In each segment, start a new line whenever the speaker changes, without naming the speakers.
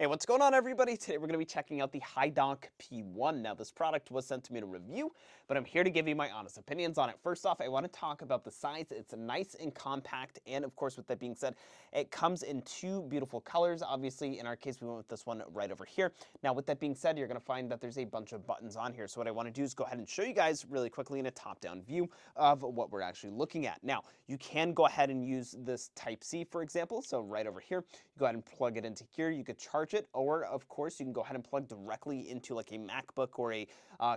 Hey, what's going on, everybody? Today we're going to be checking out the HiDock P1. Now, this product was sent to me to review, but I'm here to give you my honest opinions on it. First off, I want to talk about the size. It's nice and compact, and of course, with that being said, it comes in two beautiful colors. Obviously, in our case, we went with this one right over here. Now, with that being said, you're going to find that there's a bunch of buttons on here. So what I want to do is go ahead and show you guys really quickly in a top-down view of what we're actually looking at. Now, you can go ahead and use this Type-C, for example. So right over here, you go ahead and plug it into here. You could charge it, or of course you can go ahead and plug directly into like a MacBook or a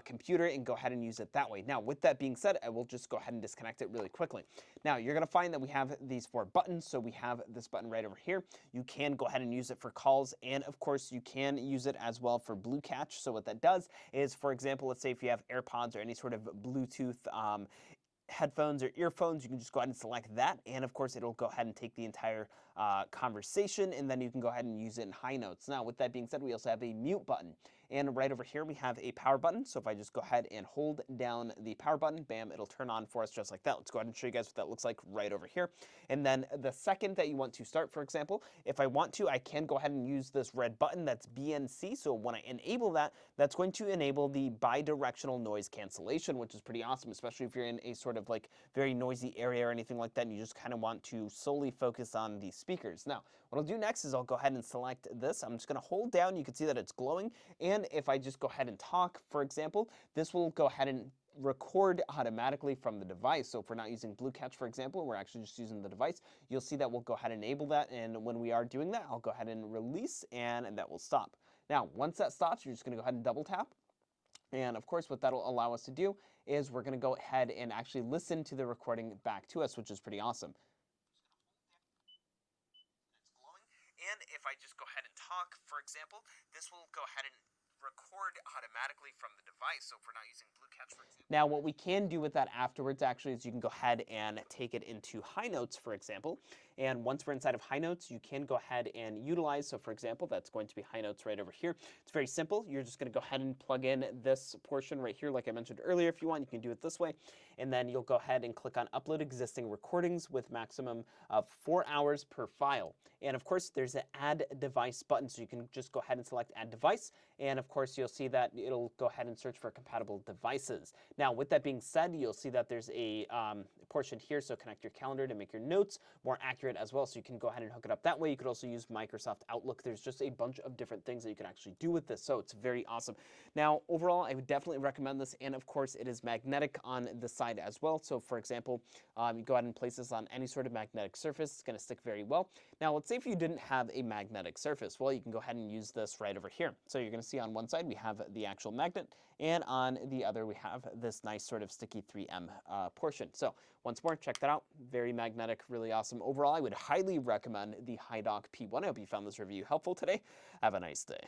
computer and go ahead and use it that way. Now, with that being said, I will just go ahead and disconnect it really quickly. Now, you're going to find that we have these four buttons. So we have this button right over here. You can go ahead and use it for calls, and of course you can use it as well for BlueCatch. So what that does is, for example, let's say if you have AirPods or any sort of Bluetooth headphones or earphones, you can just go ahead and select that, and of course it'll go ahead and take the entire conversation, and then you can go ahead and use it in HiNotes. Now, with that being said, we also have a mute button, and right over here we have a power button. So if I just go ahead and hold down the power button, bam, it'll turn on for us just like that. Let's go ahead and show you guys what that looks like right over here. And then the second that you want to start, for example, if I want to, I can go ahead and use this red button that's BNC. So when I enable that, that's going to enable the bidirectional noise cancellation, which is pretty awesome, especially if you're in a sort of like very noisy area or anything like that, and you just kind of want to solely focus on the speakers. Now, what I'll do next is I'll go ahead and select this. I'm just going to hold down. You can see that it's glowing. And if I just go ahead and talk, for example, this will go ahead and record automatically from the device. So if we're not using BlueCatch, for example, we're actually just using the device, you'll see that we'll go ahead and enable that. And when we are doing that, I'll go ahead and release, and that will stop. Now, once that stops, you're just going to go ahead and double tap. And of course, what that'll allow us to do is we're going to go ahead and actually listen to the recording back to us, which is pretty awesome. It's glowing. And if I just go ahead and talk, for example, this will go ahead and record automatically from the device. So if we're not using BlueCatch, for example. Now, what we can do with that afterwards actually is you can go ahead and take it into HiNotes, for example. And once we're inside of HiNotes, you can go ahead and utilize. So for example, that's going to be HiNotes right over here. It's very simple. You're just going to go ahead and plug in this portion right here. Like I mentioned earlier, if you want, you can do it this way. And then you'll go ahead and click on upload existing recordings with maximum of 4 hours per file. And of course, there's an add device button. So you can just go ahead and select add device. And of course, you'll see that it'll go ahead and search for compatible devices. Now, with that being said, you'll see that there's a portion here. So connect your calendar to make your notes more accurate as well. So you can go ahead and hook it up that way. You could also use Microsoft Outlook. There's just a bunch of different things that you can actually do with this. So it's very awesome. Now, overall, I would definitely recommend this. And of course, it is magnetic on the side as well. So for example, you go ahead and place this on any sort of magnetic surface. It's going to stick very well. Now, let's say if you didn't have a magnetic surface, well, you can go ahead and use this right over here. So you're going to see on one side, we have the actual magnet, and on the other, we have this nice sort of sticky 3M portion. So once more, check that out. Very magnetic, really awesome. Overall, I would highly recommend the HiDock P1. I hope you found this review helpful today. Have a nice day.